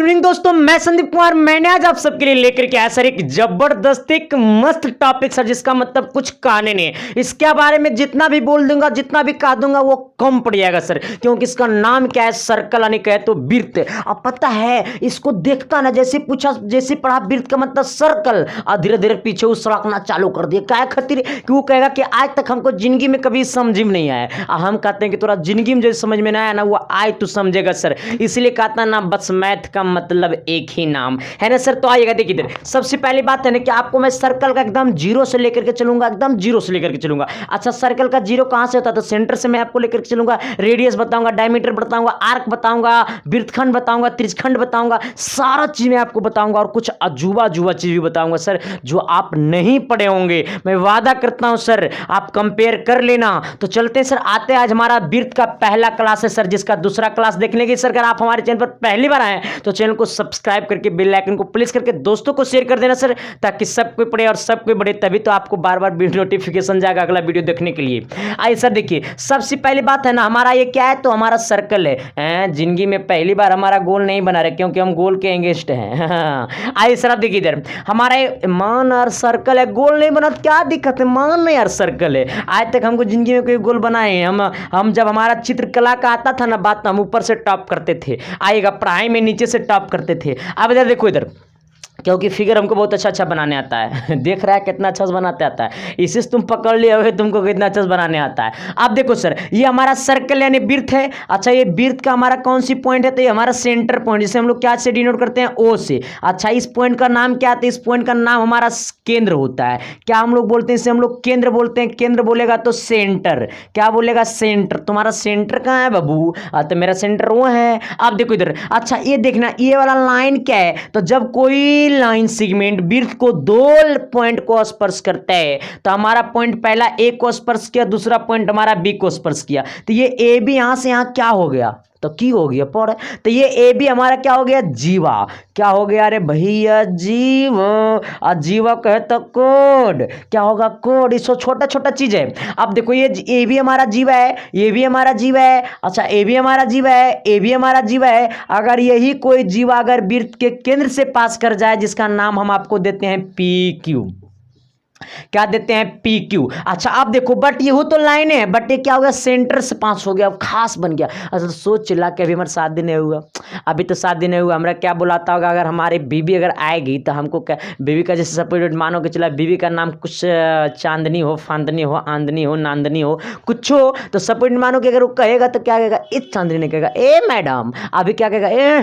Evening दोस्तों, मैं संदीप कुमार। मैंने आज आप सबके लिए लेकर के आया सर एक जबरदस्त एक मस्त टॉपिक सर, जिसका मतलब कुछ कहने नहीं है। इसके बारे में जितना भी बोल दूंगा, जितना भी कह दूंगा वो कम पड़ जाएगा सर, क्योंकि इसका नाम क्या है? सर्कल, यानी कहे तो वृत्त। अब पता है इसको देखता ना, जैसे पूछा, जैसे पढ़ा वृत्त का मतलब सर्कल, और धीरे धीरे पीछे वो सड़कना चालू कर दिया। क्या खातिर? कि वो कहेगा कि आज तक हमको जिंदगी में कभी समझ में नहीं आया। हम कहते हैं कि थोड़ा जिंदगी में जो समझ में नहीं आया ना, वो आज तू समझेगा सर। इसलिए कहता ना, बस मैथ का मतलब एक ही नाम है ना सर। तो आइएगा, देखिए इधर सबसे पहली बात है ना कि आपको मैं सर्कल का एकदम जीरो से लेकर के चलूंगा, एकदम जीरो से लेकर के चलूंगा। अच्छा, सर्कल का जीरो कहां से होता है? तो सेंटर से मैं आपको लेकर के चलूंगा। रेडियस बताऊंगा, डायमीटर बताऊंगा, आर्क बताऊंगा, वृत्तखंड बताऊंगा, त्रिज्यखंड बताऊंगा, सारा चीज मैं आपको बताऊंगा। और कुछ अजूबा अजूबा चीज भी बताऊंगा सर, जो आप नहीं पढ़े होंगे। मैं वादा करता हूं सर, आप कंपेयर कर लेना। तो चलते हैं सर, आते हैं। आज हमारा वृत्त का पहला क्लास है सर, जिसका दूसरा क्लास देखने की सर, अगर आप हमारे चैनल पर पहली बार आए तो चैनल को सब्सक्राइब करके बेल आइकन को प्रेस करके दोस्तों को शेयर कर देना सर, ताकि सब कोई पढ़े और सब कोई बढ़े। तभी तो आपको बार बार वीडियो नोटिफिकेशन जाएगा अगला वीडियो देखने के लिए। आइए सर, देखिए सबसे पहली बात है ना, हमारा ये क्या है? तो हमारा सर्कल है। जिंदगी में पहली बार हमारा गोल नहीं बना रहे, क्योंकि हम गोल के एंगेस्ट हैं। आइए सर, आप देखिए इधर हमारा मान और सर्कल है। गोल नहीं बना तो क्या दिक्कत है? मान नहीं यार, सर्कल है। आज तक हमको जिंदगी में कोई गोल बनाए हैं? हम जब हमारा चित्रकला का आता था ना बात, हम ऊपर से टॉप करते थे। आइएगा, पढ़ाई में नीचे से टॉप करते थे। अब इधर देखो, इधर क्योंकि फिगर हमको बहुत अच्छा अच्छा बनाने आता है। देख रहा है कितना अच्छा से बनाते आता है। इसे तुम पकड़ लिए हो, तुमको कितना अच्छा से बनाने आता है। अब देखो सर, ये हमारा सर्कल यानी वृत्त है। अच्छा, ये वृत्त का हमारा कौन सी पॉइंट है? तो ये हमारा सेंटर पॉइंट, जिसे हम लोग क्या से डिनोट करते हैं? ओ से। अच्छा, इस पॉइंट का नाम क्या आता है? इस पॉइंट का नाम हमारा केंद्र होता है। क्या हम लोग बोलते हैं इसे? हम लोग केंद्र बोलते हैं। केंद्र बोलेगा तो सेंटर। क्या बोलेगा? सेंटर। तुम्हारा सेंटर कहाँ है बाबू? तो मेरा सेंटर वो है। अब देखो इधर, अच्छा ये देखना, ये वाला लाइन क्या है? तो जब कोई लाइन सेगमेंट वृत्त को दो पॉइंट को स्पर्श करता है, तो हमारा पॉइंट पहला ए को स्पर्श किया, दूसरा पॉइंट हमारा बी को स्पर्श किया, तो ये ए बी यहां से यहां क्या हो गया? तो की हो गया पढ़। तो ये ए बी हमारा क्या हो गया? जीवा। क्या हो गया? अरे भैया जीव, और जीवा कहे तो कोड। क्या होगा? कोड। इसको छोटा छोटा चीज है। अब देखो, ये ए भी हमारा जीवा है, ये भी हमारा जीवा है। अच्छा, ए भी हमारा जीवा है, ए भी हमारा जीवा है। अगर यही कोई जीवा अगर वृत्त के केंद्र से पास कर जाए, जिसका नाम हम आपको देते हैं पी क्यू। क्या देते हैं? P Q. अच्छा, अब देखो, बट ये हो तो लाइन है, बट ये क्या हो गया? सेंटर से पास हो गया, अब खास बन गया। अच्छा, तो सोच चिल्ला के अभी हमारे 7 दिन नहीं हुआ, अभी तो 7 दिन नहीं हुआ। हमारा क्या बुलाता होगा? अगर हमारी बीबी अगर आएगी तो हमको क्या, बीबी का जैसे सपोर्ट मानो कि चला, बीबी का नाम कुछ चांदनी हो, फांदनी हो, आंदनी हो, नांदनी हो, कुछ हो, तो सपोर्ट मानो कि अगर वो कहेगा तो क्या कहेगा? इस चांदनी ने कहेगा ए मैडम, अभी क्या कहेगा? ए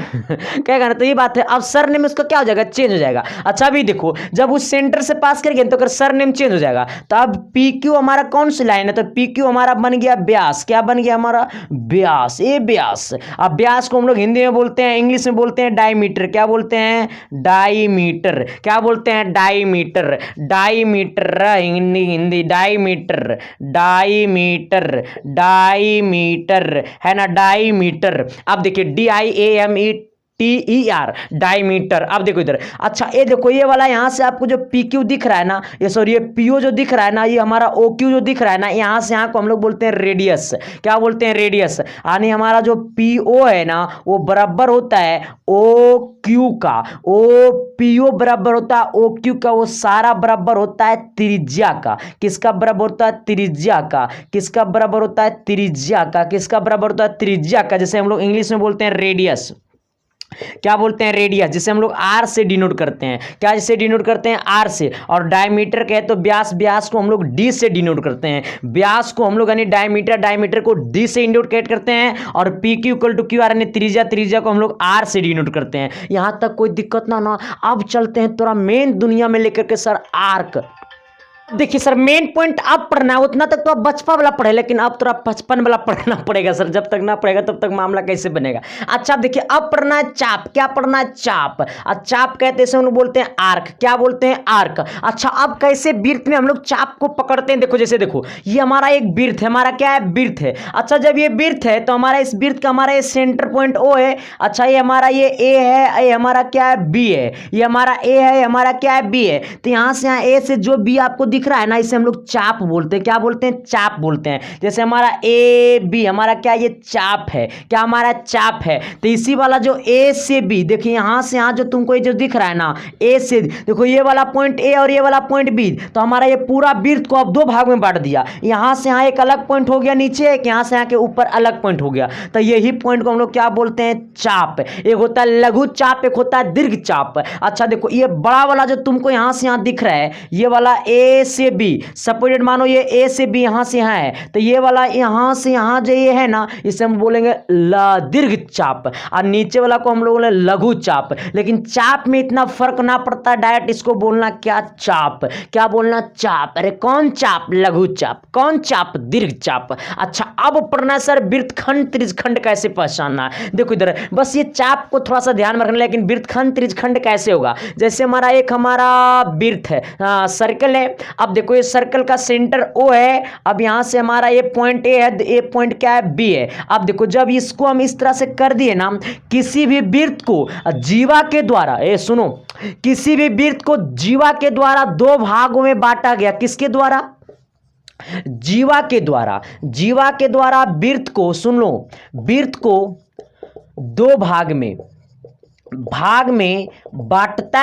कहेगा ना। तो ये बात है। अब सर नेम उसका क्या हो जाएगा? चेंज हो जाएगा। अच्छा, अभी देखो, जब उस सेंटर से पास करेंगे तो अगर सर नेम चेंज हो जाएगा, तो अब पी क्यू हमारा कौन सी लाइन है? तो पी क्यू हमारा बन गया व्यास। क्या बन गया हमारा? व्यास। ए व्यास। अब व्यास को हम लोग हिंदी में बोलते हैं, इंग्लिश में बोलते हैं डायमीटर। क्या बोलते हैं? डायमीटर। क्या बोलते हैं? Diameter. Diameter Hindi diameter, diameter, diameter है ना, डायमीटर। अब देखिए, DIAMETER, डायमीटर। अब देखो इधर, अच्छा ये देखो, ये वाला यहाँ से आपको जो PQ दिख रहा है ना, ये सॉरी ये PO जो दिख रहा है ना, ये हमारा OQ जो दिख रहा है ना, यहाँ से यहाँ को हम लोग बोलते हैं रेडियस। क्या बोलते हैं? रेडियस। यानी हमारा जो PO है ना, वो बराबर होता है OQ का। PO बराबर होता है OQ का, वो सारा बराबर होता है त्रिज्या का। किसका बराबर होता है? त्रिज्या का। किसका बराबर होता है? त्रिज्या का। किसका बराबर होता है? त्रिज्या का। जैसे हम लोग इंग्लिश में बोलते हैं रेडियस। क्या बोलते हैं? रेडियस, जिसे हम लोग आर से डिनोट करते हैं। क्या जिसे डिनोट करते हैं? आर से। और डायमीटर कहे तो व्यास, व्यास को हम लोग डी से डिनोट करते हैं। व्यास को हम लोग यानी डायमीटर, डायमीटर को डी से इंडिकेट करते हैं। और P Q equal to Q R यानी त्रिज्या, त्रिज्या को हम लोग आर से डिनोट करते हैं। यहां तक कोई दिक्कत ना। अब चलते हैं थोड़ा मेन दुनिया में लेकर के सर, आर्क। देखिए सर, मेन पॉइंट अब पढ़ना है। उतना तक तो आप बचपन वाला पढ़े, लेकिन अब थोड़ा 55 वाला पढ़ना पड़ेगा सर। जब तक ना पढ़ेगा तब तक मामला कैसे बनेगा? अच्छा, देखिए अब पढ़ना है चाप। क्या पढ़ना है? चाप। और चाप कहते हैं, हम लोग बोलते हैं आर्क। क्या बोलते हैं? आर्क। अच्छा, अब कैसे वृत्त में हम लोग चाप को पकड़ते हैं? देखो, जैसे देखो, ये हमारा एक वृत्त है। हमारा क्या है? वृत्त है। अच्छा, जब ये वृत्त है तो हमारा इस वृत्त का हमारा ये सेंटर पॉइंट O है। अच्छा, ये हमारा ये A है, ये हमारा क्या है? B है। ये हमारा A है, हमारा क्या है? B है। तो यहाँ से यहाँ A से जो B आपको दिख रहा है ना, इसे हम लोग चाप बोलते हैं। क्या बोलते हैं? चाप बोलते हैं। जैसे हमारा ए बी, हमारा क्या ये चाप है, क्या हमारा चाप है। तो इसी वाला जो ए से बी, देखिए यहाँ से यहाँ जो तुमको ये जो दिख रहा है ना, ए से देखो ये वाला पॉइंट ए और ये वाला पॉइंट बी, तो हमारा ये पूरा वृत्त को अब दो भाग में बांट दिया। यहाँ से यहाँ एक अलग पॉइंट हो गया नीचे, एक यहाँ से यहाँ के ऊपर अलग पॉइंट हो गया। तो यही पॉइंट को हम लोग क्या बोलते हैं? चाप। एक होता है लघु चाप, एक होता है दीर्घ चाप। अच्छा देखो ये बड़ा वाला जो तुमको यहाँ से यहाँ दिख रहा है, ये वाला ए से बी, सपोजिट मानो ये ए से बी यहाँ से यहाँ है, तो ये वाला यहाँ से यहाँ जो ये है ना, इसे हम बोलेंगे दीर्घ चाप, और नीचे वाला को हम लोग बोले लघु चाप। लेकिन चाप में इतना फर्क ना पड़ता, डायरेक्ट इसको बोलना क्या? चाप। क्या बोलना? चाप। अरे कौन चाप? लघु चाप। कौन चाप? दीर्घ चाप। अच्छा अब पढ़ना सर वृत्तखंड त्रिज्यखंड कैसे पहचानना है। देखो इधर बस ये चाप को थोड़ा सा ध्यान में रखना, लेकिन वृत्तखंड त्रिज्यखंड कैसे होगा? जैसे हमारा एक हमारा वृत्त है, सर्कल है। अब देखो ये सर्कल का सेंटर ओ है, अब यहां से हमारा ये पॉइंट ए है, ये पॉइंट क्या है? बी है। अब देखो जब इसको हम इस तरह से कर दिए ना, किसी भी वृत्त को जीवा के द्वारा, सुनो, किसी भी वृत्त को जीवा के द्वारा दो भागों में बांटा गया। किसके द्वारा? जीवा के द्वारा। जीवा के द्वारा वृत्त को, सुन लो, वृत्त को दो भाग में बांटता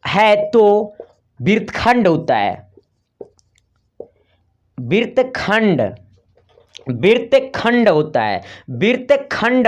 है तो वृत्तखंड होता है। वृत्तखंड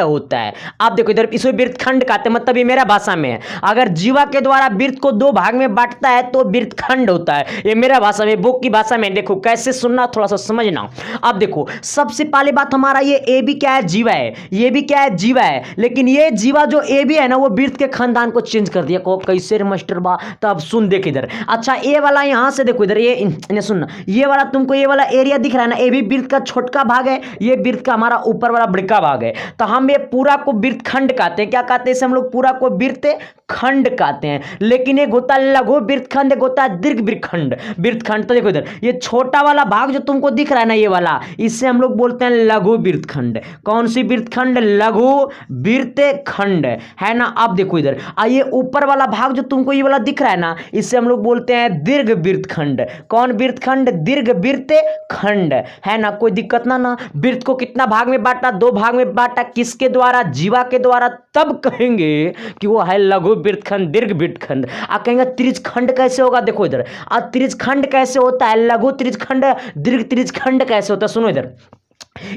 होता है। आप देखो इधर इसको वृत्तखंड कहते हैं, मतलब ये मेरा भाषा में है। अगर जीवा के द्वारा वृत्त को दो भाग में बांटता है तो वृत्तखंड होता है। ये मेरा भाषा में, बुक की भाषा में। देखो कैसे सुनना, थोड़ा सा समझना। अब देखो सबसे पहली बात, हमारा ये ए बी क्या है? जीवा है। ये भी क्या है? जीवा है। लेकिन ये जीवा जो ए बी है ना, वो वृत्त के खानदान को चेंज कर दिया। को कैसे मास्टर बा? तब सुन देख इधर। अच्छा ए वाला यहाँ से देखो इधर, ये सुनना, ये वाला तुमको ये वाला एरिया दिख रहा है ना, ए बी वृत्त का छोटका भाग है, ये वृत्त का हमारा ऊपर वाला बड़का भाग है। तो हम ये पूरा को वृत्तखंड कहते हैं। क्या कहते हैं इसे हम लोग? पूरा को वृत्तखंड कहते हैं। लेकिन एक होता है लघु वृत्तखंड, एक होता है दीर्घ वृत्तखंड। तो देखो इधर ये छोटा वाला भाग जो तुमको दिख रहा है ना, ये वाला, इससे हम लोग बोलते हैं लघु वृत्तखंड। कौन सी वृत्तखंड? लघु वृत्तखंड, है ना। अब देखो इधर ये ऊपर वाला भाग जो तुमको ये वाला दिख रहा है ना, इससे हम लोग बोलते हैं दीर्घ वृत्तखंड। कौन वृत्तखंड? दीर्घ वृत्तखंड, है ना। कोई दिक्कत ना। वृत्त को कितना भाग में बांटा? दो भाग में बांटा। किसके द्वारा? जीवा के द्वारा। तब कहेंगे कि वो है लघु वृत्तखंड, दीर्घ वृत्तखंड। आप कहेंगे त्रिज्यखंड कैसे होगा? देखो इधर त्रिज्यखंड कैसे होता है? लघु त्रिज्यखंड, दीर्घ त्रिज्यखंड कैसे होता है? सुनो इधर,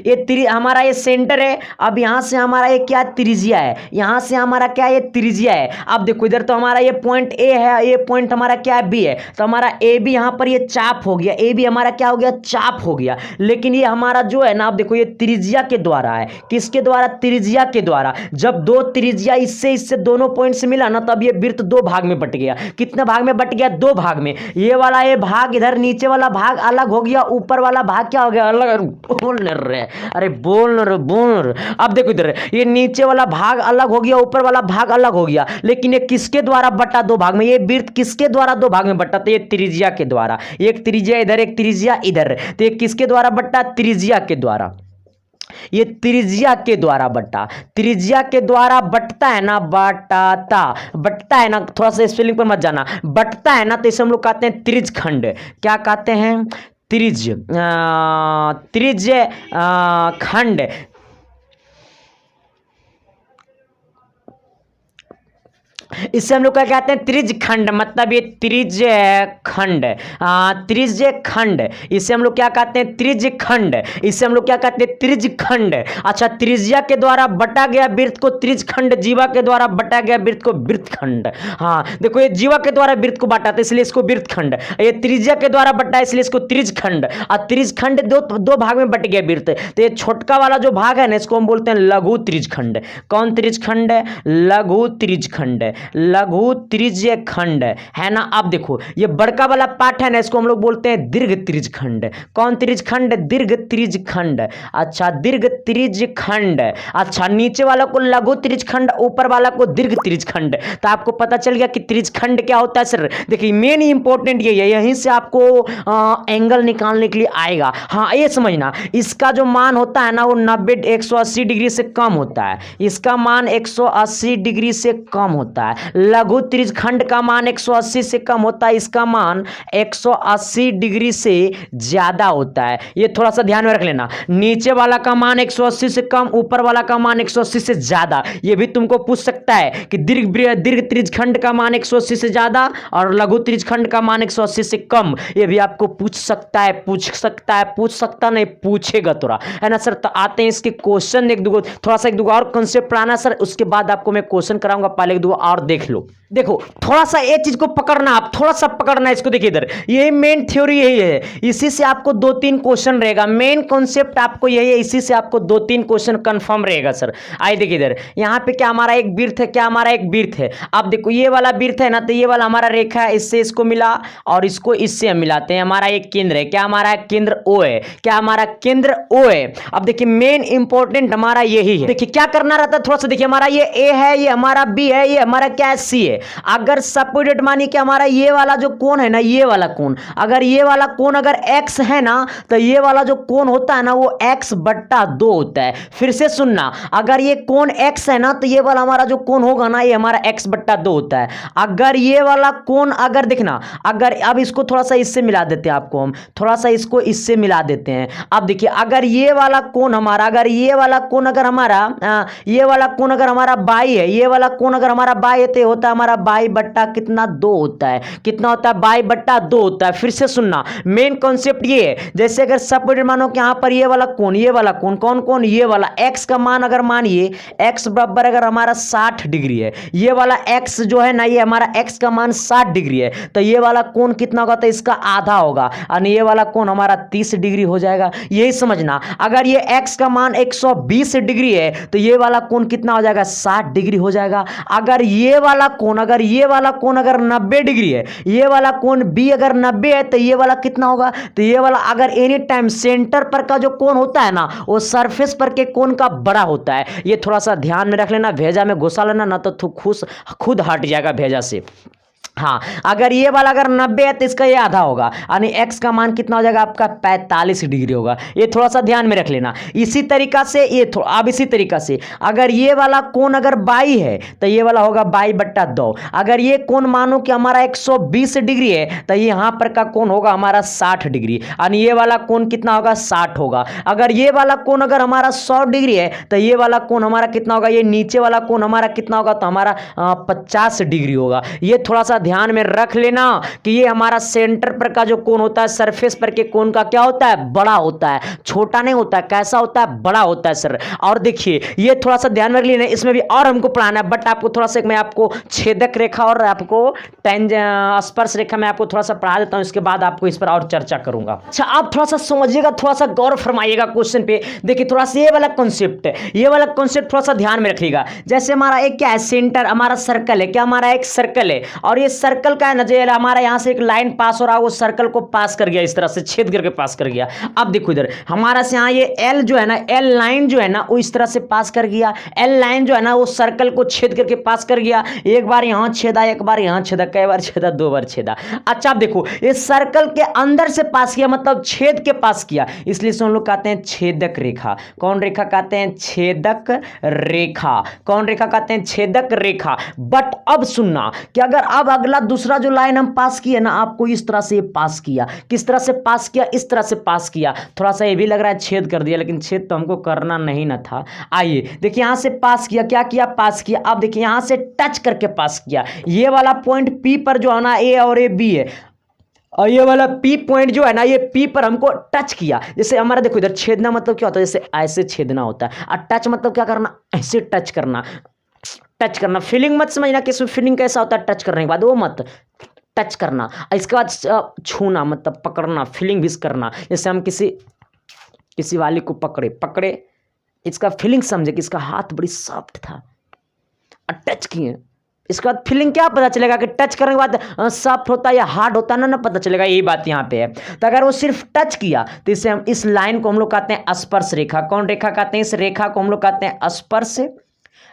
ये हमारा ये सेंटर है। अब यहां से हमारा ये क्या? त्रिज्या है। यहां से हमारा क्या? ये त्रिज्या है। अब देखो इधर तो हमारा ये पॉइंट ए है, ये पॉइंट हमारा क्या है? बी है। तो हमारा ए बी यहां पर ये चाप हो गया। ए बी हमारा क्या हो गया? चाप हो गया। लेकिन ये हमारा जो है ना, अब देखो ये त्रिज्या के द्वारा है। किसके द्वारा? त्रिज्या के द्वारा। जब दो त्रिज्या इससे दोनों पॉइंट से मिला ना, तब ये वृत्त दो भाग में बट गया। कितने भाग में बट गया? दो भाग में। ये वाला ये भाग इधर, नीचे वाला भाग अलग हो गया, ऊपर वाला भाग क्या हो गया? अलग। अरे बोल न। अब देखो इधर ये नीचे वाला भाग अलग हो गया, ऊपर वाला भाग अलग हो गया। लेकिन ये किसके द्वारा बटा? दो भाग में। ये वृत्त किसके द्वारा दो भाग में बटा? तो ये त्रिज्या के द्वारा। एक त्रिज्या इधर, एक त्रिज्या इधर। तो ये किसके द्वारा बटा? त्रिज्या के द्वारा। ये त्रिज्या के द्वारा बटा। त्रिज्या के द्वारा बटता है ना, बटता है ना। थोड़ा सा स्पेलिंग पर मत जाना। बटता है ना, तो इसे हम लोग कहते हैं त्रिज्यखंड। क्या कहते हैं? त्रिज्यखंड। इससे हम लोग क्या कहते हैं? त्रिज्यखंड। मतलब ये त्रिज्यखंड, त्रिज्यखंड। इसे हम लोग क्या कहते हैं? त्रिज्यखंड। इसे हम लोग क्या कहते हैं? त्रिज्यखंड। अच्छा त्रिज्या के द्वारा बटा गया वृत्त को त्रिज्यखंड, जीवा के द्वारा बटा गया वृत्त को वृत्तखंड। हाँ देखो ये जीवा के द्वारा वृत्त को बांटा था इसलिए इसको वृत्तखंड, ये त्रिज्या के द्वारा बटा इसलिए इसको त्रिज्यखंड। और त्रिज्यखंड दो भाग में बट गया वृत्त, तो ये छोटका वाला जो भाग है ना, इसको हम बोलते हैं लघु त्रिज्यखंड। कौन त्रिज्यखंड? लघु त्रिज्यखंड, लघु त्रिज्यखंड, है ना। अब देखो ये बड़का वाला पार्ट है ना, इसको हम लोग बोलते हैं दीर्घ त्रिज्यखंड। कौन त्रिज्यखंड? दीर्घ त्रिज्यखंड। अच्छा दीर्घ त्रिज्यखंड। अच्छा नीचे वाला को लघु त्रिज्यखंड, ऊपर वाला को दीर्घ त्रिज्यखंड। तो आपको पता चल गया कि त्रिज्यखंड क्या होता है सर। देखिए मेन इंपॉर्टेंट ये है, यहीं से आपको एंगल निकालने के लिए आएगा। हाँ ये समझना, इसका जो मान होता है ना वो 90 180 डिग्री से कम होता है। इसका मान 180 डिग्री से कम होता है। है। लघु त्रिज्यखंड का मान 180 से कम होता है, इसका मान 180 डिग्री से ज्यादा होता है। ये थोड़ा सा ध्यान में रख लेना। नीचे वाला का मान 180 से कम, ऊपर वाला का मान 180 से ज्यादा। ये भी तुमको पूछ सकता है कि दीर्घ त्रिज्यखंड का मान 180 से ज्यादा और लघु त्रिज्यखंड का मान 180 से कम। ये भी आपको पूछ सकता है, पूछ सकता नहीं, पूछेगा थोड़ा, है ना सर। तो आते हैं इसके क्वेश्चन, एक दो थोड़ा सा एक दो और कंसेप्ट पढ़ाना सर, उसके बाद आपको मैं क्वेश्चन कराऊंगा। पहले एक दो और देख लो। देखो थोड़ा सा ये चीज को पकड़ना, आप थोड़ा सा पकड़ना इसको। देखिए इधर यही मेन थ्योरी यही है, इसी से आपको 2-3 क्वेश्चन रहेगा। मेन कॉन्सेप्ट आपको यही है, इसी से आपको 2-3 क्वेश्चन कंफर्म रहेगा सर। आइए देखिए इधर, यहाँ पे क्या हमारा एक वृत्त है, क्या हमारा एक वृत्त है। आप देखो ये वाला वृत्त है ना, तो ये वाला हमारा रेखा है, इससे इसको मिला और इसको इससे हम मिलाते हैं। हमारा एक केंद्र है, क्या हमारा केंद्र O है, क्या हमारा केंद्र O है। अब देखिए मेन इंपॉर्टेंट हमारा यही है। देखिए क्या करना रहता है, थोड़ा सा देखिए, हमारा ये A है, ये हमारा B है, ये हमारा क्या है C है। अगर सपोर्टेड मानिए कि हमारा ये वाला जो कोण है ना, ये वाला कोण, अगर ये वाला कोण अगर x है ना, तो ये वाला जो कोण होता है ना वो x/2 होता है। फिर से सुनना, अगर ये कोण x है ना, तो ये वाला हमारा जो कोण होगा ना, ये हमारा x/2 होता है। अगर ये वाला कोण, अगर देखना, अगर अब इसको थोड़ा सा इससे मिला देते हैं, आपको हम थोड़ा सा इसको इससे मिला देते हैं। अब देखिए अगर ये वाला कोण हमारा, अगर ये वाला कोण अगर हमारा ये वाला कोण अगर हमारा बाई है, ये वाला कोण अगर हमारा बाई है, तो होता है हमारा बाई बट्टा कितना 2 होता है। कितना होता है, बाई बट्टा 2 होता है। फिर से सुनना, मेन कॉन्सेप्ट ये है, जैसे अगर सपोर्टेड मानो कि यहां पर ये वाला कोण, ये वाला कोण, कौन कौन, ये वाला x का मान अगर मानिए x बराबर अगर हमारा 60 डिग्री है, ये वाला x जो है ना, ये हमारा x का मान 60 डिग्री है, तो ये वाला कोण कितना होगा, तो इसका आधा होगा, और ये वाला कोण हमारा 30 डिग्री हो जाएगा। यही समझना, अगर ये x का मान 120 डिग्री है, तो ये वाला कोण कितना हो जाएगा, 60 डिग्री हो जाएगा। अगर ये वाला कोण, अगर ये वाला कोण अगर 90 डिग्री है, ये वाला कोण B अगर 90 है, तो ये वाला कितना होगा, तो ये वाला अगर एनी टाइम सेंटर पर का जो कोण होता है ना, वो सरफेस पर के कोण का बड़ा होता है। ये थोड़ा सा ध्यान में रख लेना, भेजा में घुसा लेना ना, तो खुद हट जाएगा भेजा से। हाँ, अगर ये वाला अगर 90 है, तो इसका ये आधा होगा, यानी x का मान कितना हो जाएगा आपका, 45 डिग्री होगा। ये थोड़ा सा ध्यान में रख लेना। इसी तरीका से ये अब इसी तरीका से अगर ये वाला कोण अगर बाई है, तो ये वाला होगा बाई/2। अगर ये कोण मानो कि हमारा 120 डिग्री है, तो ये यहाँ पर का कोण होगा हमारा 60 डिग्री, यानी ये वाला कोण कितना होगा, 60 होगा। अगर ये वाला कोण अगर हमारा 100 डिग्री है, तो ये वाला कोण हमारा कितना होगा, ये नीचे वाला कोण हमारा कितना होगा, तो हमारा 50 डिग्री होगा। ये थोड़ा सा ध्यान में रख लेना कि ये हमारा सेंटर पर का जो कोण होता है, सरफेस पर के कोण का क्या होता है, बड़ा होता है, छोटा नहीं होता है। कैसा होता है, बड़ा होता है सर। और देखिए ये थोड़ा सा ध्यान में रख लेना, इसमें भी और हमको पढ़ाना है, बट आपको थोड़ा सा मैं आपको छेदक रेखा और आपको स्पर्श रेखा में आपको थोड़ा सा पढ़ा देता हूं, इसके बाद आपको इस पर और चर्चा करूंगा। अच्छा आप थोड़ा सा समझिएगा, थोड़ा सा गौर फरमाइएगा क्वेश्चन पे। देखिए थोड़ा सा ये वाला कॉन्सेप्ट है, ये वाला कॉन्सेप्ट थोड़ा सा ध्यान में रखिएगा। जैसे हमारा एक क्या है, सेंटर हमारा सर्कल है, क्या हमारा एक सर्कल है, और ये सर्कल का है ना, जो हमारा यहाँ से एक लाइन पास हो रहा है, वो सर्कल को पास कर गया, इस तरह से छेद करके पास कर गया। अब देखो इधर हमारा से यहाँ ये एल जो है ना, एल लाइन जो है ना, वो इस तरह से पास कर गया। एल लाइन जो है ना, वो सर्कल को छेद करके पास कर गया। एक बार यहाँ छेदा, एक बार यहाँ छेदा, कई बार छेदा, 2 बार छेदा। अच्छा आप देखो, ये सर्कल के अंदर से पास किया, मतलब छेद के पास किया, इसलिए हम लोग कहते हैं छेदक रेखा। कौन रेखा कहते हैं, छेदक रेखा। कौन रेखा कहते हैं, छेदक रेखा। बट अब सुनना कि अगर अब अगला दूसरा जो लाइन हम पास किए ना, आपको इस तरह से पास किया, किस तरह से पास किया, इस तरह से पास किया। थोड़ा सा ये भी लग रहा है छेद कर दिया, लेकिन छेद तो हमको करना नहीं ना था। आइए देखिए, यहां से पास किया, क्या किया, पास किया। अब देखिए यहां से टच करके पास किया। ये वाला पॉइंट P पर जो है ना, A और A B है, और ये वाला P पॉइंट जो है ना, ये P पर हमको टच किया। जैसे हमारा देखो इधर छेदना मतलब क्या होता है, जैसे ऐसे छेदना होता है, और टच मतलब क्या करना, ऐसे टच करना। टच करना, फीलिंग मत समझना कि इसमें फीलिंग कैसा होता है टच करने के बाद, वो मत टच करना। इसके बाद छूना मतलब पकड़ना, फीलिंग भी करना। जैसे हम किसी वाली को पकड़े, इसका फीलिंग समझे कि इसका हाथ बड़ी सॉफ्ट था, और टच किए। इसके बाद फीलिंग क्या पता चलेगा कि टच करने के बाद सॉफ्ट होता है या हार्ड होता है ना पता चलेगा। यही बात यहाँ पे है। तो अगर वो सिर्फ टच किया, तो इसे हम इस लाइन को हम लोग कहते हैं स्पर्श रेखा। कौन रेखा कहते हैं, इस रेखा को हम लोग कहते हैं स्पर्श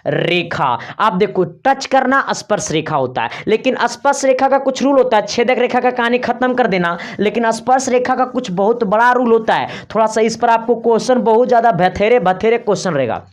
रेखा। आप देखो टच करना स्पर्श रेखा होता है, लेकिन स्पर्श रेखा का कुछ रूल होता है। छेदक रेखा का कहानी खत्म कर देना, लेकिन स्पर्श रेखा का कुछ बहुत बड़ा रूल होता है। थोड़ा सा इस पर आपको क्वेश्चन बहुत ज्यादा बथेरे क्वेश्चन रहेगा।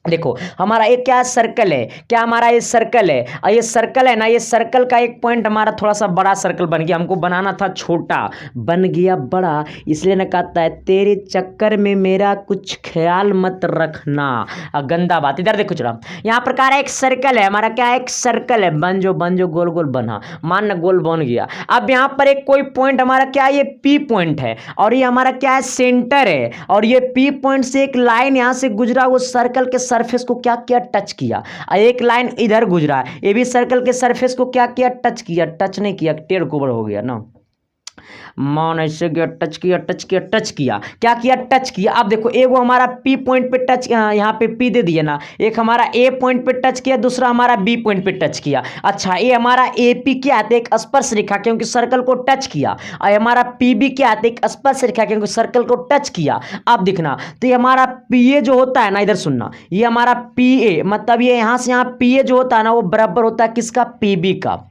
देखो हमारा एक क्या सर्कल है, क्या हमारा ये सर्कल है, और ये सर्कल है ना, ये सर्कल का एक पॉइंट हमारा थोड़ा सा बड़ा सर्कल बन गया, हमको बनाना था छोटा, बन गया बड़ा, इसलिए ना कहता है तेरे चक्कर में मेरा कुछ ख्याल मत रखना। गंदा बात। इधर देखो जरा, यहाँ प्रकार एक सर्कल है हमारा, क्या है, एक सर्कल है, बन जो गोल गोल बना, मान ना गोल बन गया। अब यहाँ पर एक कोई पॉइंट हमारा क्या है, ये पी पॉइंट है, और ये हमारा क्या है, सेंटर है, और ये पी पॉइंट से एक लाइन यहाँ से गुजरा, वो सर्कल के सरफेस को क्या किया, टच किया। एक लाइन इधर गुजरा, ये भी सर्कल के सरफेस को क्या किया, टच किया, टच नहीं किया, टेढ़ कोबड़ हो गया ना, मान ऐसे गया, टच किया टच किया टच किया, क्या किया, टच किया। अब देखो एक वो हमारा पी पॉइंट पे टच, यहाँ पे पी दे दिया ना, एक हमारा ए पॉइंट पे टच किया, दूसरा हमारा बी पॉइंट पे टच किया। अच्छा ये हमारा ए पी क्या है, एक स्पर्श रेखा, क्योंकि सर्कल को टच किया, और हमारा पी बी क्या है, एक स्पर्श रेखा, क्योंकि सर्कल को टच किया। अब दिखना, तो ये हमारा पी ए जो होता है ना, इधर सुनना, ये हमारा पी ए मतलब ये यहाँ से यहाँ पी ए जो होता है ना, वो बराबर होता है किसका, पी बी का।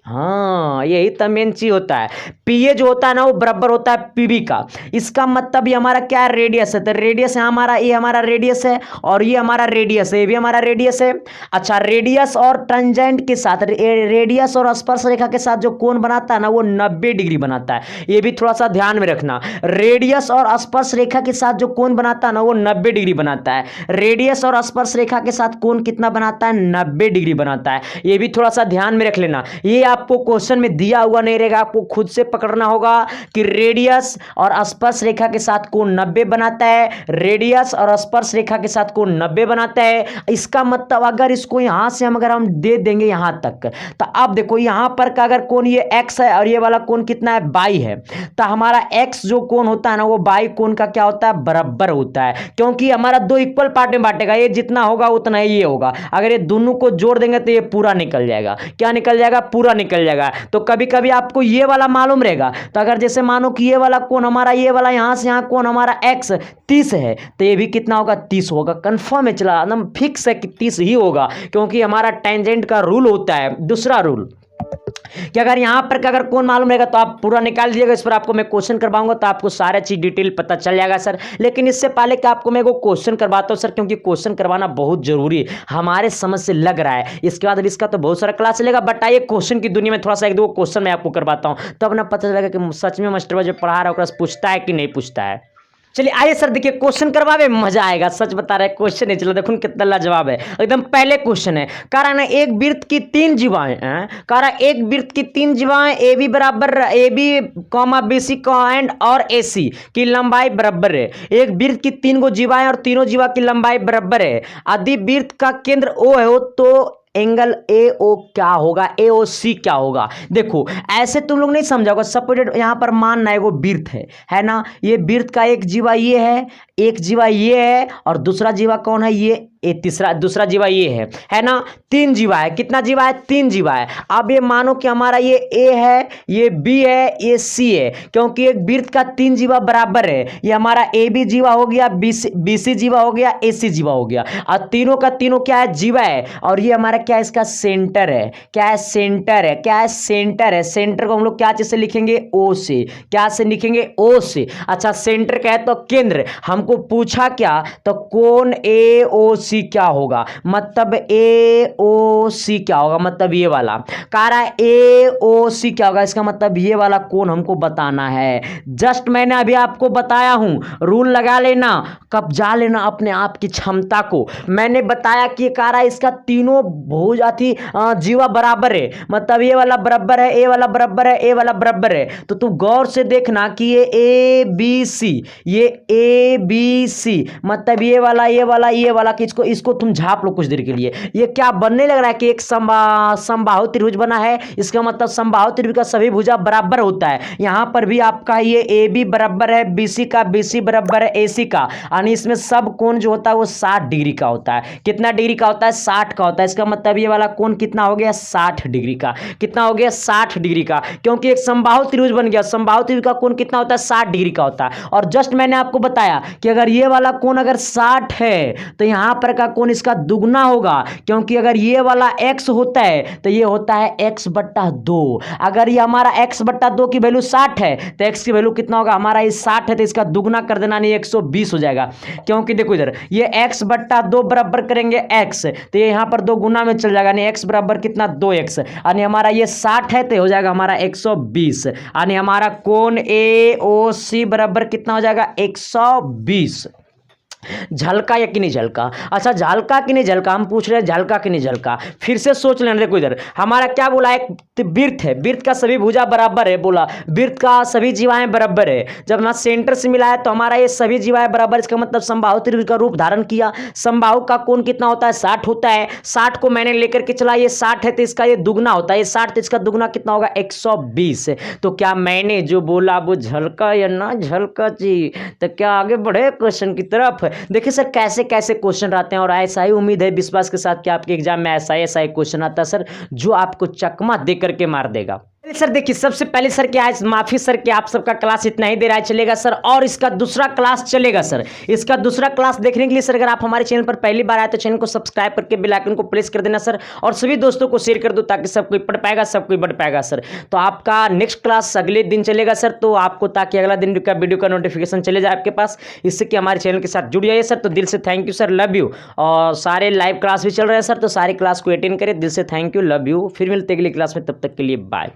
हाँ यही तो मेन चीज होता है, पीए जो होता है ना वो बराबर होता है पीबी का। इसका मतलब ये हमारा क्या है, रेडियस है, तो रेडियस है हमारा, ये हमारा रेडियस है, और ये हमारा रेडियस है, ये भी हमारा रेडियस है। अच्छा रेडियस और टेंजेंट के साथ, रेडियस और स्पर्श रेखा के साथ जो कोण बनाता है ना, वो 90 डिग्री बनाता है, ये भी थोड़ा सा ध्यान में रखना। रेडियस और स्पर्श रेखा के साथ जो कोण बनाता है ना, वो 90 डिग्री बनाता है। रेडियस और स्पर्श रेखा के साथ कोण कितना बनाता है, 90 डिग्री बनाता है, ये भी थोड़ा सा ध्यान में रख लेना। ये आपको क्वेश्चन में दिया हुआ नहीं रहेगा, आपको खुद से पकड़ना होगा कि रेडियस और स्पर्श रेखा के साथ कोण 90 बनाता है, रेडियस और स्पर्श रेखा के साथ कोण 90 बनाता है। इसका मतलब अगर इसको यहां से अगर हम दे देंगे यहां तक, तो अब देखो यहां पर का अगर कोण ये x है और ये वाला कोण कितना है, y है, तो हमारा x जो कोण होता है ना, वो y कोण का क्या होता है, बराबर होता है, क्योंकि हमारा दो इक्वल पार्ट में बांटेगा, ये जितना होगा उतना ही ये होगा। अगर ये दोनों को जोड़ देंगे तो ये पूरा निकल जाएगा, क्या निकल जाएगा, पूरा निकल जाएगा। तो कभी कभी आपको ये वाला मालूम रहेगा, तो अगर जैसे मानो कि ये वाला कोण हमारा, ये वाला यहां से यहां कोण हमारा x 30 है, तो ये भी कितना होगा, 30 होगा। कंफर्म है, चला एकदम फिक्स है कि 30 ही होगा, क्योंकि हमारा टेंजेंट का रूल होता है, दूसरा रूल कि अगर यहां पर का अगर कोण मालूम रहेगा तो आप पूरा निकाल दीजिएगा। इस पर आपको मैं क्वेश्चन करवाऊंगा तो आपको सारा चीज डिटेल पता चल जाएगा सर। लेकिन इससे पहले कि आपको मैं वो क्वेश्चन करवाता हूं सर, क्योंकि क्वेश्चन करवाना बहुत जरूरी है, हमारे समझ से लग रहा है। इसके बाद इसका तो बहुत सारा क्लास चलेगा, बट आइए क्वेश्चन की दुनिया में थोड़ा सा एक दो क्वेश्चन मैं आपको करवाता हूं, तब ना पता चलेगा कि सच में मास्टर जो पढ़ा रहा है पूछता है कि नहीं पूछता है। चलिए आइए सर, देखिए क्वेश्चन करवावे, मजा आएगा, सच बता रहे हैं। क्वेश्चन है, चलो देखो कितना लाजवाब है, एकदम पहले क्वेश्चन है। कह रहा है ना, एक वृत्त की 3 जीवाएं हैं, कह रहा है एक वृत्त की 3 जीवाएं ए बी बराबर, A B comma B C and और ए सी की लंबाई बराबर है। एक वृत्त की 3 गो जीवाएं और तीनों जीवा की लंबाई बराबर है। यदि वृत्त का केंद्र ओ है हो तो एंगल ए ओ क्या होगा, ए ओ सी क्या होगा। देखो ऐसे तुम लोग नहीं समझाओगे, सपोज यहां पर मानना है वो वृत्त है ना, ये वृत्त का एक जीवा ये है, एक जीवा ये है, और दूसरा जीवा कौन है, ये तीसरा दूसरा जीवा ये है ना। 3 जीवा है, कितना जीवा है, 3 जीवा है। अब ये मानो कि हमारा ये ए है, ये बी है, ये सी है, क्योंकि एक वृत्त का 3 जीवा बराबर है। ये हमारा ए बी जीवा हो गया, बी सी जीवा हो गया, ए सी जीवा हो गया, और तीनों का तीनों क्या है, जीवा है। और ये हमारा क्या है, इसका सेंटर है, क्या है, सेंटर है, क्या है, सेंटर है। सेंटर को हम लोग क्या चीज से लिखेंगे, ओ से, क्या से लिखेंगे, ओ से। अच्छा सेंटर क्या है, तो केंद्र। हमको पूछा क्या, तो कोण ए ओ सी क्या होगा, मतलब ए ओ सी क्या होगा, मतलब ये वाला। कह रहा है ए ओ सी क्या होगा, इसका मतलब ये वाला कोण हमको बताना है। जस्ट मैंने अभी आपको बताया हूं, रूल लगा लेना, कब्जा लेना अपने आप की क्षमता को। मैंने बताया कि कह रहा है इसका तीनों भुज अथी जीवा बराबर है, मतलब ये वाला बराबर है, ए वाला बराबर है, ए वाला बराबर है। तो तू गौर से देखना कि ये ए बी सी, ये ए बी सी, मतलब ये वाला ये वाला ये वाला, कि इसको तुम झाप लो कुछ देर के लिए। ये क्या बनने लग रहा है कि एक समबाहु त्रिभुज बना है, इसका मतलब समबाहु त्रिभुज का सभी भुजा बराबर होता है। यहां पर भी आपका ये ए बी बराबर है बी सी का, बी सी बराबर है ए सी का, यानी इसमें सब कोण जो होता है वो 60 डिग्री का होता है। कितना डिग्री का होता है, 60 का होता है। इसका मतलब ये वाला कोण कितना हो गया, 60 डिग्री का। कितना हो गया, 60 डिग्री का, क्योंकि एक समबाहु त्रिभुज बन गया। समबाहु त्रिभुज का कोण कितना होता है, 60 डिग्री का होता है। और जस्ट मैंने आपको बताया कि अगर ये वाला कोण अगर 60 है तो यहां पर बराबर का कोण इसका दुगना होगा, क्योंकि अगर ये वाला x होता है तो ये होता है x बट्टा 2। अगर ये हमारा x बट्टा 2 की वैल्यू 60 है तो x की वैल्यू कितना होगा, हमारा ये 60 है तो इसका दुगना कर देना, नहीं 120 हो जाएगा। क्योंकि देखो इधर ये x बट्टा 2 बराबर करेंगे x, तो ये यहाँ पर 2 गुना में चल जाएगा, नहीं x बराबर कितना 2x, यानी हमारा ये 60 है तो हो जाएगा हमारा 120, यानी हमारा कोण AOC बराबर कितना हो जाएगा 120। झलका या कि नहीं झलका? अच्छा झलका कि नहीं झलका, हम पूछ रहे हैं झलका कि नहीं झलका। फिर से सोच लेना, देखो इधर हमारा क्या बोला, एक वृत्त है, वृत्त का सभी भुजा बराबर है, बोला वृत्त का सभी जीवाएं बराबर है। जब हमारा सेंटर से मिला है तो हमारा ये सभी जीवाएं बराबर, इसका मतलब समबाहु त्रिभुज का रूप धारण किया। समबाहु का कोण कितना होता है, 60 होता है। 60 को मैंने लेकर के चला, ये 60 है तो इसका ये दुगना होता है, ये 60 तो इसका दुगना कितना होगा 120। तो क्या मैंने जो बोला वो झलका या ना झलका जी? तो क्या आगे बढ़े क्वेश्चन की तरफ? देखिए सर कैसे कैसे क्वेश्चन आते हैं, और ऐसा ही उम्मीद है विश्वास के साथ कि आपके एग्जाम में ऐसा ही क्वेश्चन आता है सर, जो आपको चकमा दे करके मार देगा। सर देखिए सबसे पहले सर क्या है, माफी सर कि आप सबका क्लास इतना ही देर आए चलेगा सर, और इसका दूसरा क्लास चलेगा सर। इसका दूसरा क्लास देखने के लिए सर अगर आप हमारे चैनल पर पहली बार आए तो चैनल को सब्सक्राइब करके बेल आइकन को प्रेस कर देना सर, और सभी दोस्तों को शेयर कर दो ताकि सब कोई पढ़ पाएगा, सब कोई बढ़ पाएगा सर। तो आपका नेक्स्ट क्लास अगले दिन चलेगा सर, तो आपको ताकि अगला दिन का वीडियो का नोटिफिकेशन चले जाए आपके पास, इससे कि हमारे चैनल के साथ जुड़ जाइए सर। तो दिल से thank you sir, love you. और सारे लाइव क्लास भी चल रहे हैं सर, तो सारी क्लास को अटेंड करें, दिल से थैंक यू, लव यू। फिर मिलते अगली क्लास में, तब तक के लिए बाय।